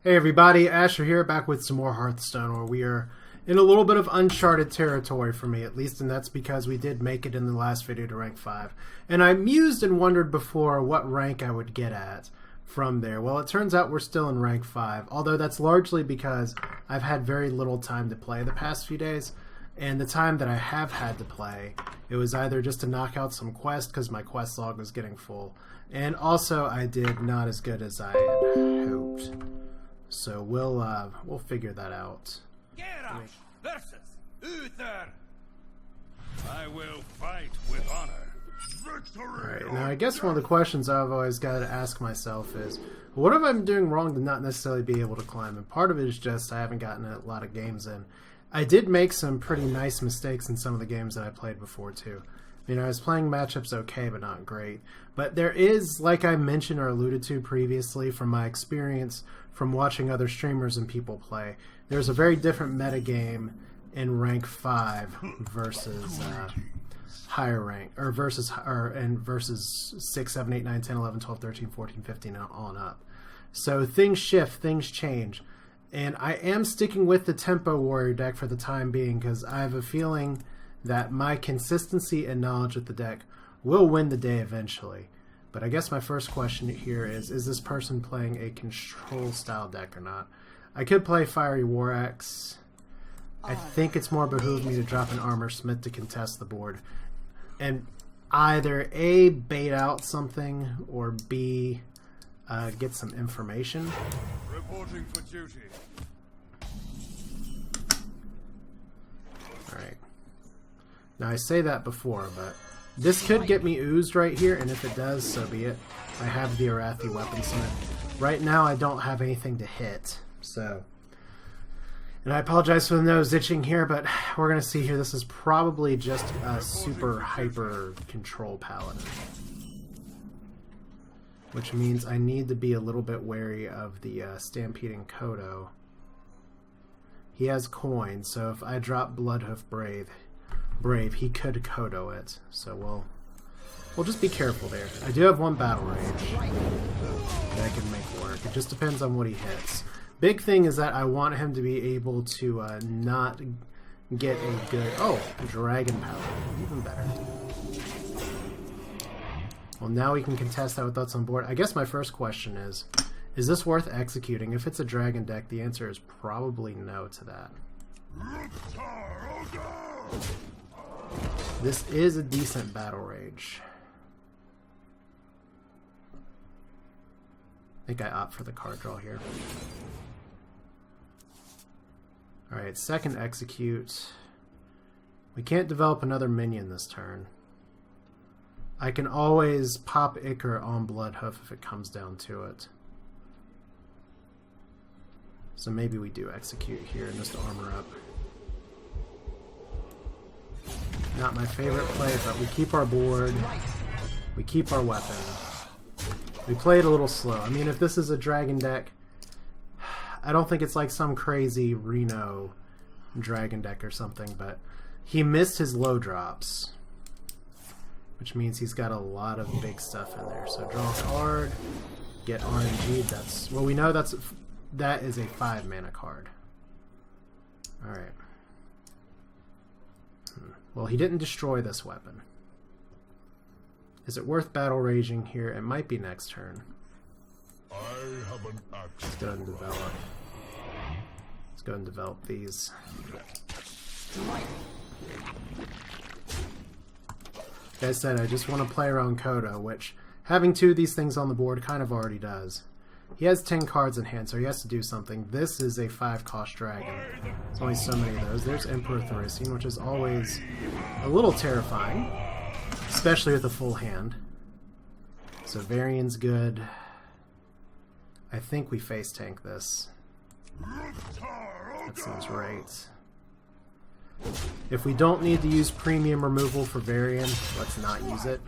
Hey everybody, Asher here, back with some more Hearthstone, where we are in a little bit of uncharted territory for me, at least, and that's because we did make it in the last video to rank 5. And I mused and wondered before what rank I would get at from there. Well, it turns out we're still in rank 5, although that's largely because I've had very little time to play the past few days, and the time that I have had to play, it was either just to knock out some quests because my quest log was getting full, and also I did not as good as I had hoped. So we'll figure that out. Geralt versus Uther. I will fight with honor. Victory. Alright, now I guess one of the questions I've always got to ask myself is, what have I been doing wrong to not necessarily be able to climb? And part of it is just I haven't gotten a lot of games in. I did make some pretty nice mistakes in some of the games that I played before too. I mean, I was playing matchups okay, but not great. But there is, like I mentioned or alluded to previously from my experience from watching other streamers and people play, there's a very different metagame in rank 5 versus higher rank, or versus 6, 7, 8, 9, 10, 11, 12, 13, 14, 15, and on up. So things shift, things change. And I am sticking with the Tempo Warrior deck for the time being because I have a feeling that my consistency and knowledge with the deck will win the day eventually. But I guess my first question here is this person playing a control style deck or not? I could play Fiery War Axe. I think it's more behooved me to drop an Armor Smith to contest the board. And either A, bait out something, or B, get some information. Reporting for duty. Alright. Now I say that before, but this could get me oozed right here, and if it does, so be it. I have the Arathi Weaponsmith. Right now I don't have anything to hit, so... And I apologize for the nose itching here, but we're going to see here. This is probably just a super hyper control paladin. Which means I need to be a little bit wary of the Stampeding Kodo. He has coins, so if I drop Bloodhoof Brave, he could Kodo it. So we'll just be careful there. I do have one Battle Rage that I can make work. It just depends on what he hits. Big thing is that I want him to be able to not get a good... Oh, Dragon Paladin. Even better. Well, now we can contest that with thoughts on board. I guess my first question is this worth executing? If it's a dragon deck, the answer is probably no to that. This is a decent Battle Rage. I think I opt for the card draw here. Alright, second execute. We can't develop another minion this turn. I can always pop Icar on Bloodhoof if it comes down to it. So maybe we do execute here and just armor up. Not my favorite play, but we keep our board. We keep our weapon. We play it a little slow. I mean, if this is a dragon deck, I don't think it's like some crazy Reno dragon deck or something, but he missed his low drops, which means he's got a lot of big stuff in there. So draw a card, get RNG. That's, well, we know that is a 5 mana card. Alright. Well, he didn't destroy this weapon. Is it worth battle raging here? It might be next turn. Let's go ahead and develop. Let's go ahead and develop these. Like I said, I just want to play around Kodo, which having 2 of these things on the board kind of already does. He has 10 cards in hand, so he has to do something. This is a 5-cost dragon. There's only so many of those. There's Emperor Thracian, which is always a little terrifying, especially with a full hand. So Varian's good. I think we face tank this. That seems right. If we don't need to use premium removal for Varian, let's not use it.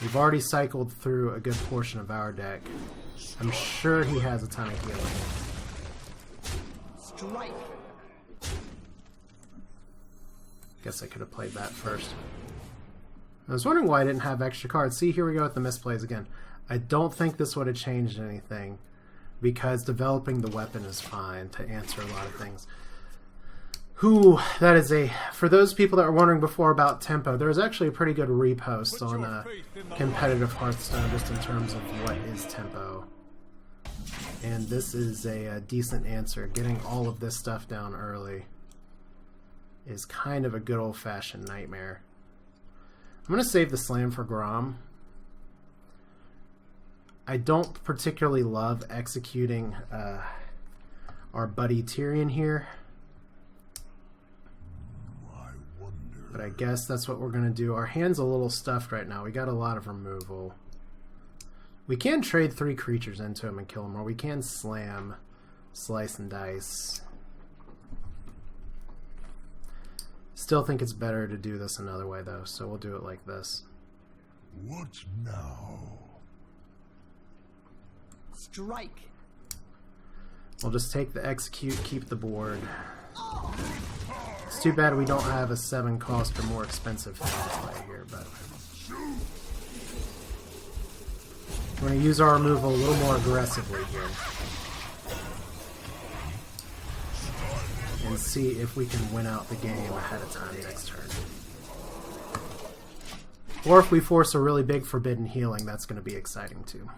We've already cycled through a good portion of our deck. I'm sure he has a ton of healing. Strike. Guess I could have played that first. I was wondering why I didn't have extra cards. See, here we go with the misplays again. I don't think this would have changed anything, because developing the weapon is fine to answer a lot of things. That is for those people that were wondering before about tempo, there's actually a pretty good repost on competitive Hearthstone just in terms of what is tempo. And this is a decent answer. Getting all of this stuff down early is kind of a good old-fashioned nightmare. I'm going to save the slam for Grom. I don't particularly love executing our buddy Tyrion here. But I guess that's what we're going to do. Our hand's a little stuffed right now. We got a lot of removal. We can trade 3 creatures into him and kill him, or we can slam, slice and dice. Still think it's better to do this another way, though, so we'll do it like this. What now? Strike. We'll just take the execute, keep the board. It's too bad we don't have a 7 cost or more expensive thing to play here, but we're going to use our removal a little more aggressively here. And see if we can win out the game ahead of time next turn. Or if we force a really big forbidden healing, that's going to be exciting too.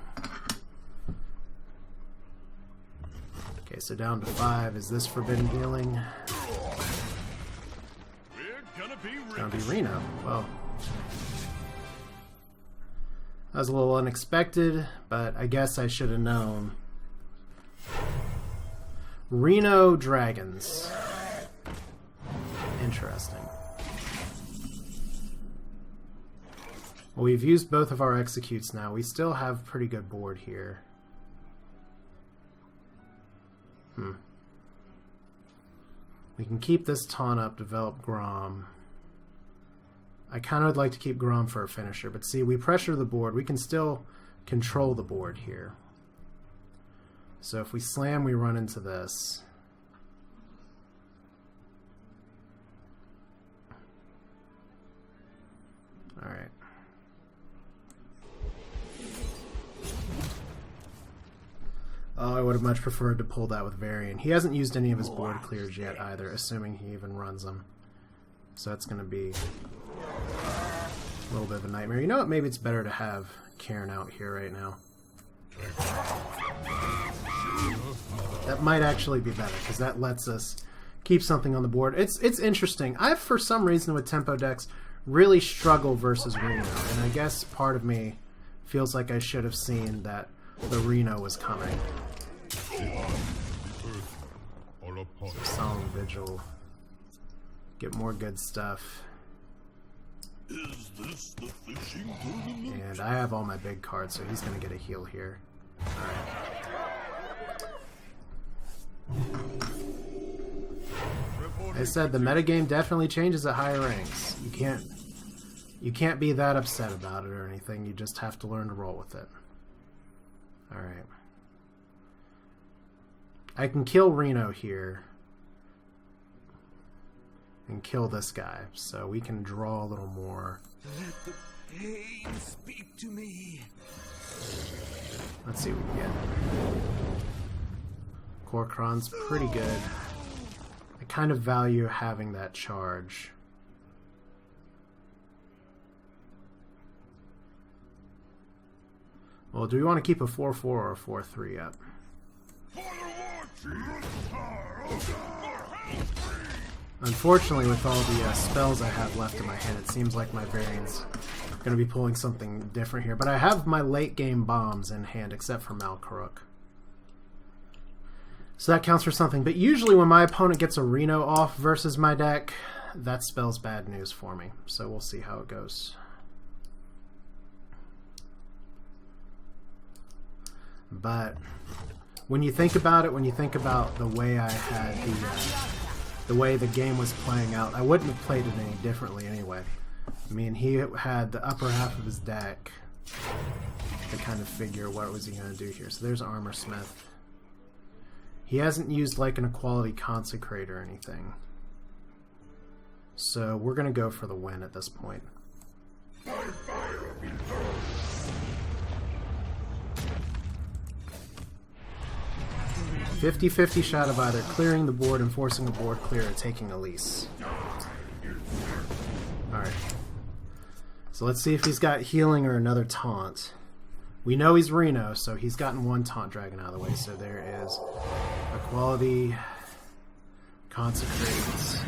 Okay, so down to 5. Is this forbidden healing? Down to Reno. Well, that was a little unexpected, but I guess I should have known. Reno Dragons. Interesting. Well, we've used both of our executes now. We still have pretty good board here. We can keep this taunt up, develop Grom. I kind of would like to keep Grom for a finisher, but see, we pressure the board. We can still control the board here. So if we slam, we run into this. Alright. Oh, I would have much preferred to pull that with Varian. He hasn't used any of his board clears yet either, assuming he even runs them. So that's going to be a little bit of a nightmare. You know what? Maybe it's better to have Cairn out here right now. That might actually be better, because that lets us keep something on the board. It's interesting. I've, for some reason with tempo decks, really struggle versus Reno, and I guess part of me feels like I should have seen that the Reno was coming. So Solemn Vigil. Get more good stuff. Is this the fishing tournament? And I have all my big cards, so he's going to get a heal here. Alright. I said the metagame definitely changes at higher ranks. You can't be that upset about it or anything. You just have to learn to roll with it. Alright. I can kill Reno here. And kill this guy. So we can draw a little more. Let the pain speak to me. Let's see what we get. Korkron's pretty good. I kind of value having that charge. Well, do we want to keep a 4-4 or a 4-3 up? Unfortunately, with all the spells I have left in my hand, it seems like my Varian's going to be pulling something different here. But I have my late game bombs in hand, except for Malkaruk. So that counts for something. But usually when my opponent gets a Reno off versus my deck, that spells bad news for me. So we'll see how it goes. But when you think about it, when you think about the way I had the way the game was playing out, I wouldn't have played it any differently anyway. I mean, he had the upper half of his deck to kind of figure what was he going to do here. So there's Armor Smith. He hasn't used like an Equality Consecrate or anything. So we're going to go for the win at this point. My fire be burned. 50-50 shot of either clearing the board and forcing a board clear or taking a lease. Alright. So let's see if he's got healing or another taunt. We know he's Reno, so he's gotten one taunt dragon out of the way. So there is Equality, Consecrate,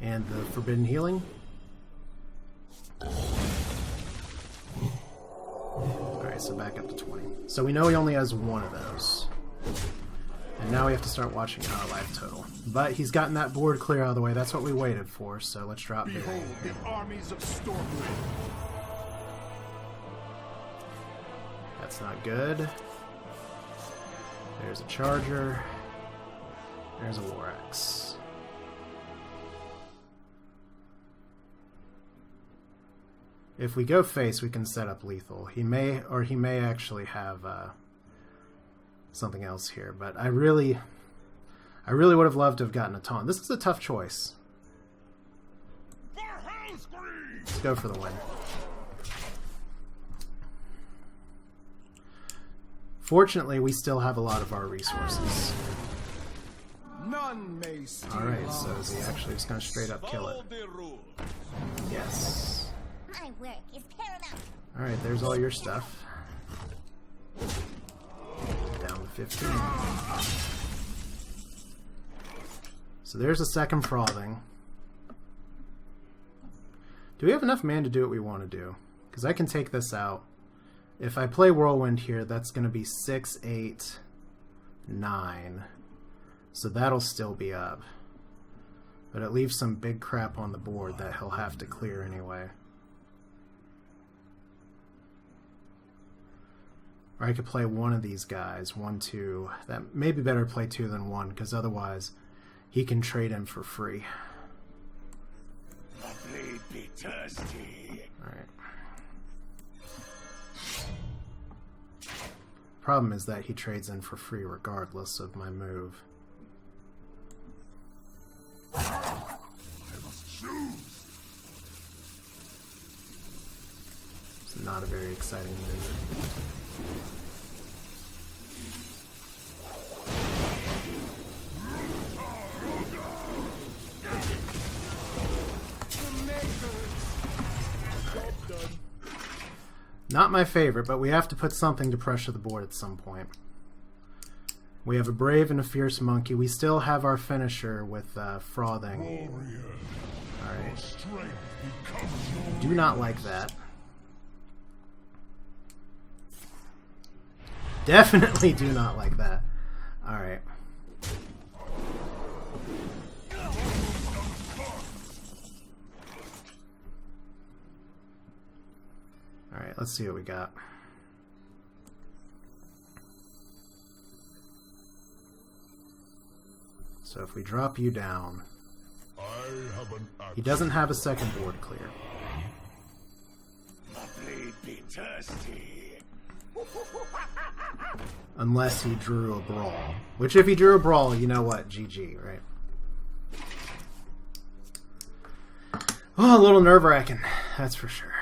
and the Forbidden Healing. Alright, so back up to 20. So we know he only has one of those. And now we have to start watching our life total. But he's gotten that board clear out of the way. That's what we waited for, so let's drop it. Behold the armies of Stormwind. That's not good. There's a Charger. There's a War Axe. If we go face, we can set up lethal. He may actually have something else here, but I really would have loved to have gotten a taunt. This is a tough choice. Let's go for the win. Fortunately, we still have a lot of our resources. None may steal. Alright, so is he actually just going to straight up kill it? Yes. My work is paramount. Alright, there's all your stuff. Down to 15. So there's a second frothing. Do we have enough mana to do what we want to do? Because I can take this out. If I play Whirlwind here, that's going to be 6, 8, 9. So that'll still be up. But it leaves some big crap on the board that he'll have to clear anyway. Or I could play one of these guys, 1, 2. That may be better to play 2 than 1, because otherwise he can trade him for free. My blade be thirsty. Alright. Problem is that he trades in for free regardless of my move. I must choose. It's not a very exciting move. Not my favorite, but we have to put something to pressure the board at some point. We have a Brave and a Fierce Monkey. We still have our finisher with Frothing. Warrior. Alright. Strength becomes your Do not like that. Definitely do not like that. Alright. Alright, let's see what we got. So if we drop you down, I have an axe. he doesn't have a second board clear. My blade be thirsty. Unless he drew a Brawl. Which if he drew a Brawl, you know what? GG, right? Oh, a little nerve-wracking, that's for sure.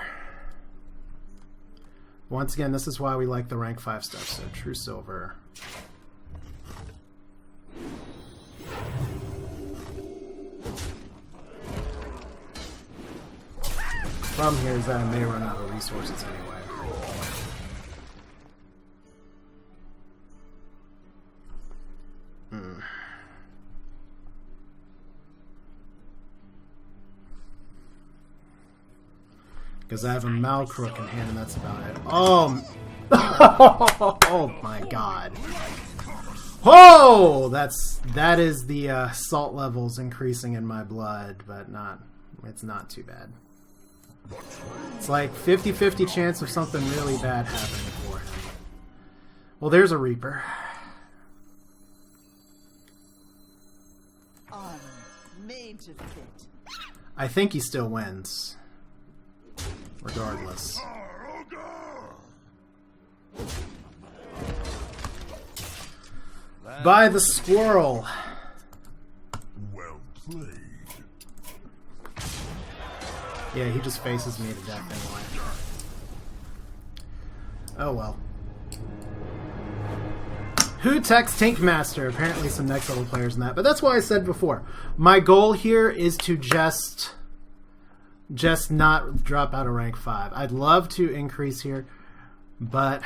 Once again, this is why we like the rank 5 stuff, so True Silver. Problem here is that I may run out of resources anyway. Because I have a Malcrook in hand and that's about it. Oh! Oh my god. Oh! That is the salt levels increasing in my blood, but it's not too bad. It's like 50-50 chance of something really bad happening for him. Well, there's a Reaper. Armor made to fit. I think he still wins. Regardless. By the squirrel. Well played. Yeah, he just faces me to death anyway. Oh well. Who Tech's Tank Master? Apparently some next level players in that. But that's why I said before. My goal here is to just not drop out of rank 5. I'd love to increase here. But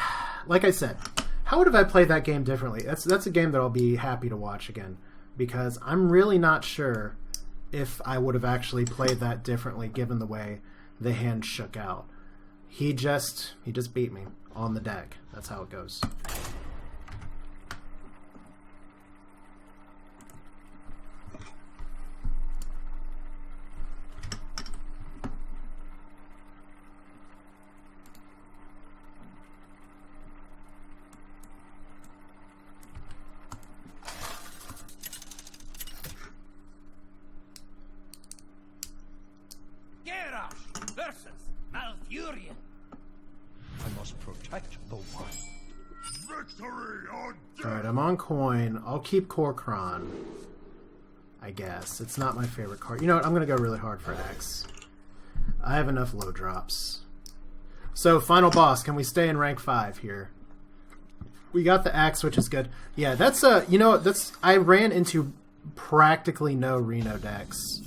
like I said, how would have I played that game differently? That's a game that I'll be happy to watch again. Because I'm really not sure if I would have actually played that differently given the way the hand shook out. He just beat me on the deck. That's how it goes. Versus Malfurion. I must protect the one. Victory on death! Alright, I'm on coin. I'll keep Corcron. I guess. It's not my favorite card. You know what? I'm going to go really hard for X. I have enough low drops. So, final boss. Can we stay in rank 5 here? We got the X, which is good. Yeah, that's you know, I ran into practically no Reno decks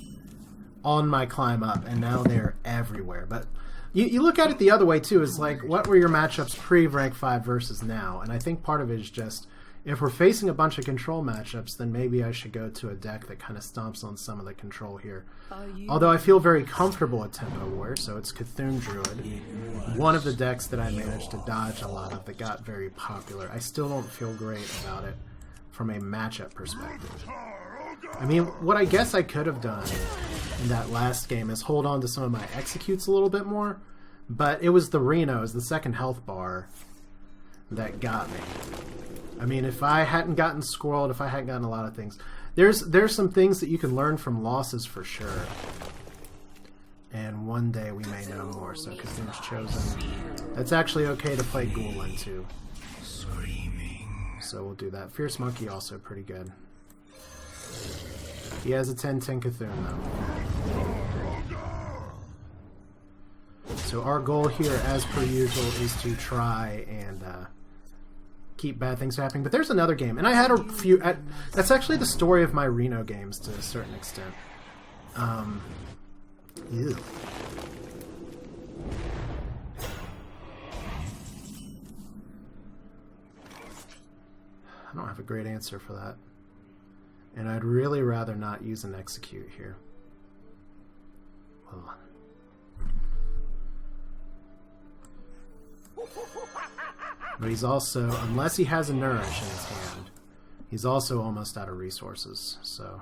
on my climb up, and now they're everywhere. But you look at it the other way too, is like, what were your matchups pre-rank 5 versus now? And I think part of it is just, if we're facing a bunch of control matchups, then maybe I should go to a deck that kind of stomps on some of the control here. Although I feel very comfortable at Tempo War, so it's Cthulhu Druid. One of the decks that I managed to dodge a lot of that got very popular. I still don't feel great about it from a matchup perspective. I mean, what I guess I could have done in that last game is hold on to some of my executes a little bit more, but it was the Reno's, the second health bar, that got me. I mean, if I hadn't gotten squirreled, if I hadn't gotten a lot of things, there's some things that you can learn from losses for sure. And one day we may know more. So Cthulhu's Chosen. It's actually okay to play Ghoul into. So we'll do that. Fierce Monkey also pretty good. He has a 10-10 Cthulhu though. So our goal here, as per usual, is to try and keep bad things happening. But there's another game, and I had a few. That's actually the story of my Reno games to a certain extent. Ew. I don't have a great answer for that. And I'd really rather not use an execute here. Hold on. But he's also, unless he has a Nourish in his hand, he's also almost out of resources, so.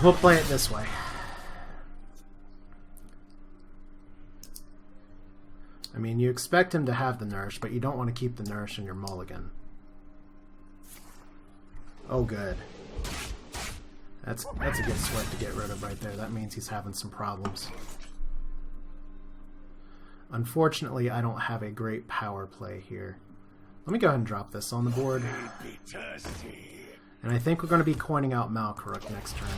We'll play it this way. I mean, you expect him to have the Nourish, but you don't want to keep the Nourish in your mulligan. Oh, good. That's a good sweat to get rid of right there. That means he's having some problems. Unfortunately, I don't have a great power play here. Let me go ahead and drop this on the board. And I think we're going to be coining out Malkaruk next turn.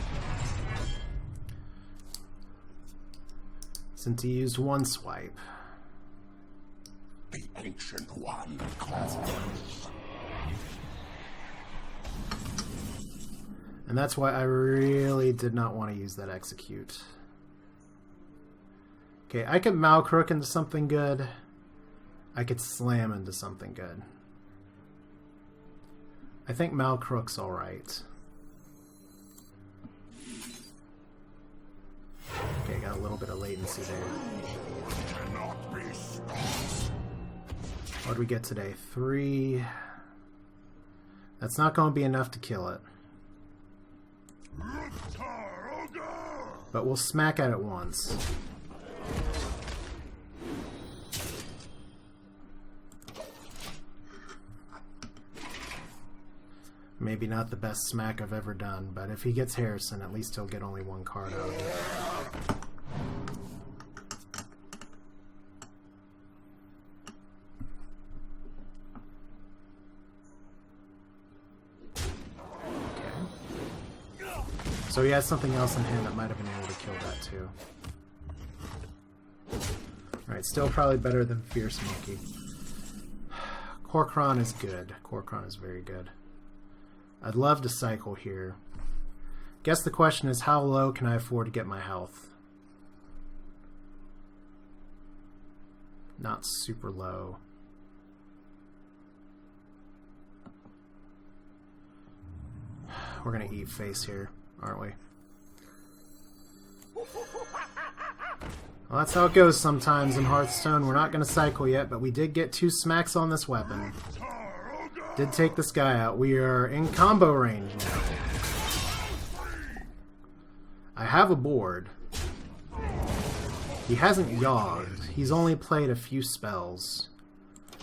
Since he used one swipe. The Ancient One calls. And that's why I really did not want to use that execute. Okay, I could Malkaruk into something good. I could slam into something good. I think Malkaruk's alright. Okay, got a little bit of latency there. What did we get today? 3. That's not going to be enough to kill it. But we'll smack at it once. Maybe not the best smack I've ever done, but if he gets Harrison, at least he'll get only one card out of it. So he has something else in hand that might have been able to kill that too. Alright, still probably better than Fierce Monkey. Korkron is good. Korkron is very good. I'd love to cycle here. Guess the question is, how low can I afford to get my health? Not super low. We're gonna eat face here, aren't we? Well, that's how it goes sometimes in Hearthstone. We're not gonna cycle yet, but we did get 2 smacks on this weapon. Did take this guy out. We are in combo range now. I have a board. He hasn't yogged. He's only played a few spells.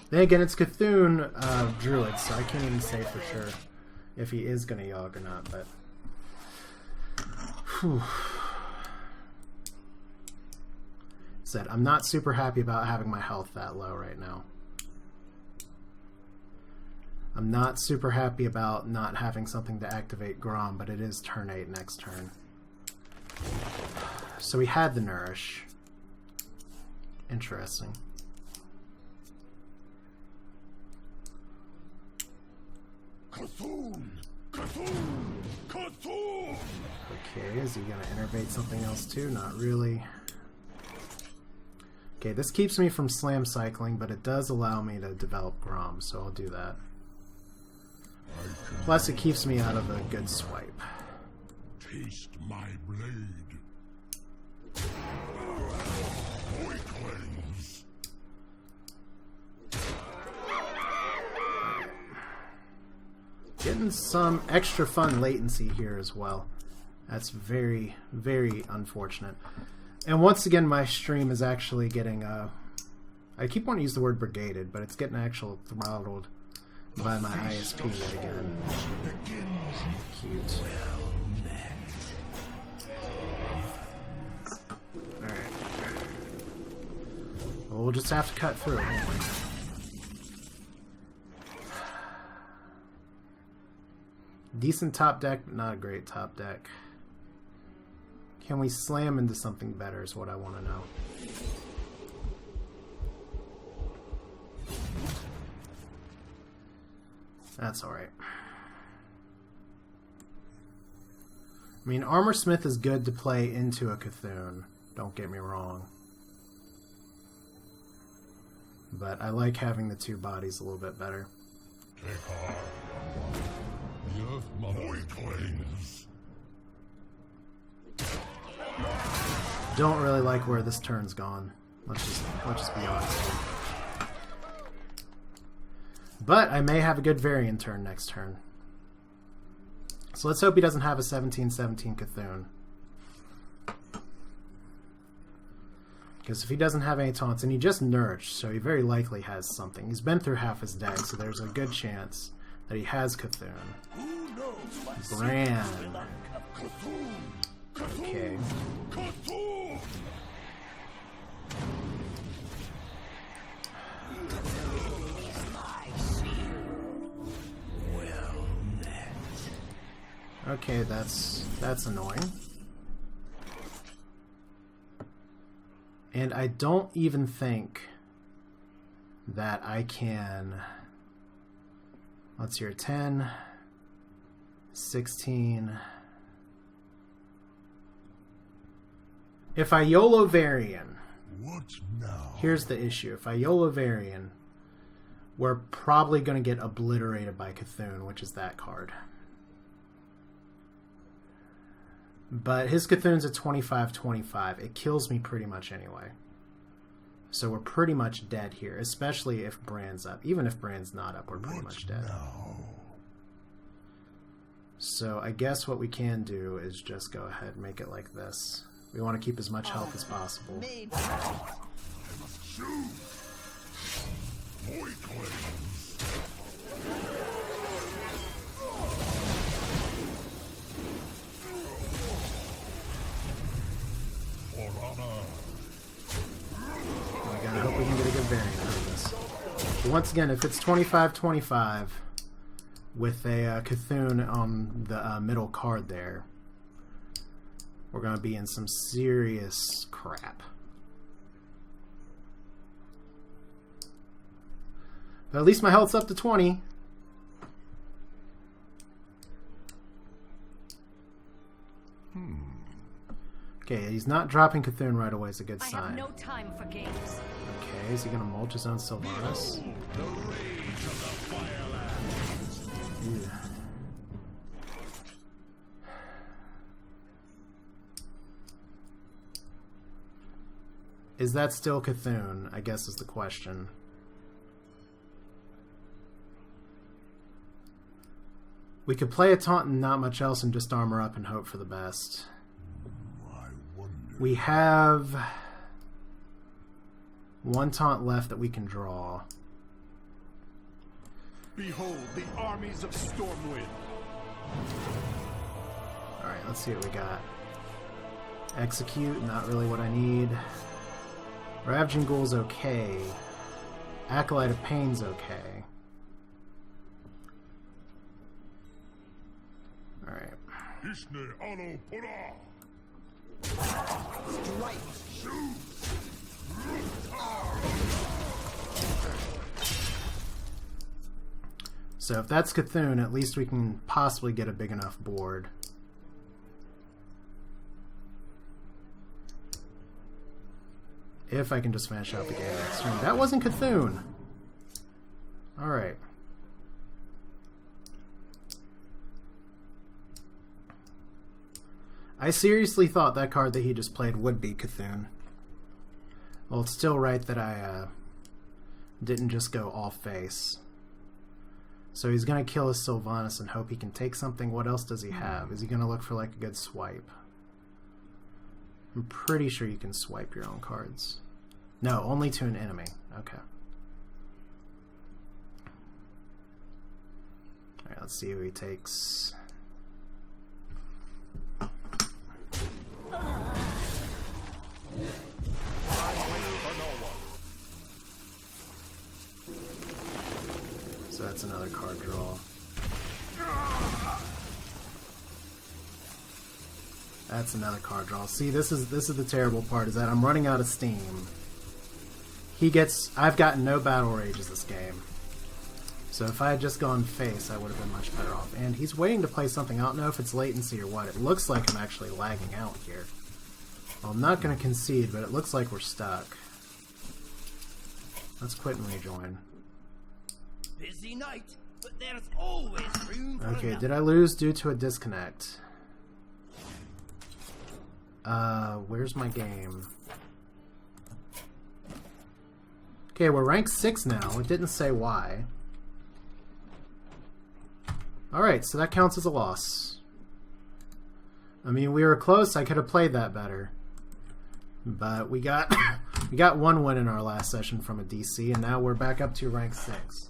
Then again, it's Cthulhu Druid, so I can't even say for sure if he is going to yogg or not, but... Whew. Said, I'm not super happy about having my health that low right now. I'm not super happy about not having something to activate Grom, but it is turn 8 next turn. So we had the Nourish. Interesting. Cthulhu! Cthulhu! Cthulhu! Okay, is he going to innervate something else too? Not really. Okay, this keeps me from slam cycling, but it does allow me to develop Grom, so I'll do that. Plus, it keeps me out of a good swipe. Taste my blade. Weaklings. Getting some extra fun latency here as well. That's very, very unfortunate. And once again, my stream is actually getting, I keep wanting to use the word brigaded, but it's getting actual throttled by my ISP yet again. Cute. Alright. Well, we'll just have to cut through it, won't we? Decent top deck, but not a great top deck. Can we slam into something better is what I want to know. That's alright. I mean, Armor Smith is good to play into a Cthulhu, don't get me wrong. But I like having the 2 bodies a little bit better. Don't really like where this turn's gone. Let's just be honest here. But I may have a good variant turn next turn. So let's hope he doesn't have a 17-17 Cthulhu. Because if he doesn't have any taunts, and he just nourished, so he very likely has something. He's been through half his deck, so there's a good chance that he has Cthulhu. Brand. Okay. Okay, that's annoying. And I don't even think that I can... Let's hear 10, 16... If I YOLO Varian... What now? Here's the issue. If I YOLO Varian, we're probably going to get obliterated by Cthulhu, which is that card. But his Cthulhu's at 25-25. It kills me pretty much anyway. So we're pretty much dead here, especially if Brand's up. Even if Brand's not up, we're pretty much dead. Now? So I guess what we can do is just go ahead and make it like this. We want to keep as much health as possible. Made Shoot! Weaklings! For honor! I gotta hope we can get a good variant out of this. But once again, if it's 25-25 with a Cthulhu on the middle card there, we're going to be in some serious crap. But at least my health's up to 20. Okay, he's not dropping Cthulhu right away is a good I sign. have no time for games. Okay, is he going to mulch his own Sylvanas? The rage of the Firelands. Yeah. Is that still Cthulhu? I guess is the question. We could play a taunt and not much else and just armor up and hope for the best. I wonder. We have one taunt left that we can draw. Behold the armies of Stormwind. Alright, let's see what we got. Execute, not really what I need. Ravaging Ghoul's okay. Acolyte of Pain's okay. Alright. Ishne Alo Pura. So if that's Cthulhu, at least we can possibly get a big enough board. If I can just finish out the game next turn. That wasn't Cthulhu! Alright. I seriously thought that card that he just played would be Cthulhu. Well, it's still right that I didn't just go off face. So he's going to kill his Sylvanas and hope he can take something. What else does he have? Is he going to look for like a good swipe? I'm pretty sure you can swipe your own cards. No, only to an enemy. Okay. Alright, let's see who he takes. So that's another card draw. That's another card draw. See, this is the terrible part, is that I'm running out of steam. I've gotten no battle rages this game. So if I had just gone face, I would have been much better off. And he's waiting to play something. I don't know if it's latency or what. It looks like I'm actually lagging out here. Well, I'm not going to concede, but it looks like we're stuck. Let's quit and rejoin. Busy night, but there's always room for Okay, another. did I lose due to a disconnect? Where's my game? Okay, we're rank 6 now. It didn't say why. Alright, so that counts as a loss. I mean, we were close. I could have played that better. But we got we got one win in our last session from a DC, and now we're back up to rank 6.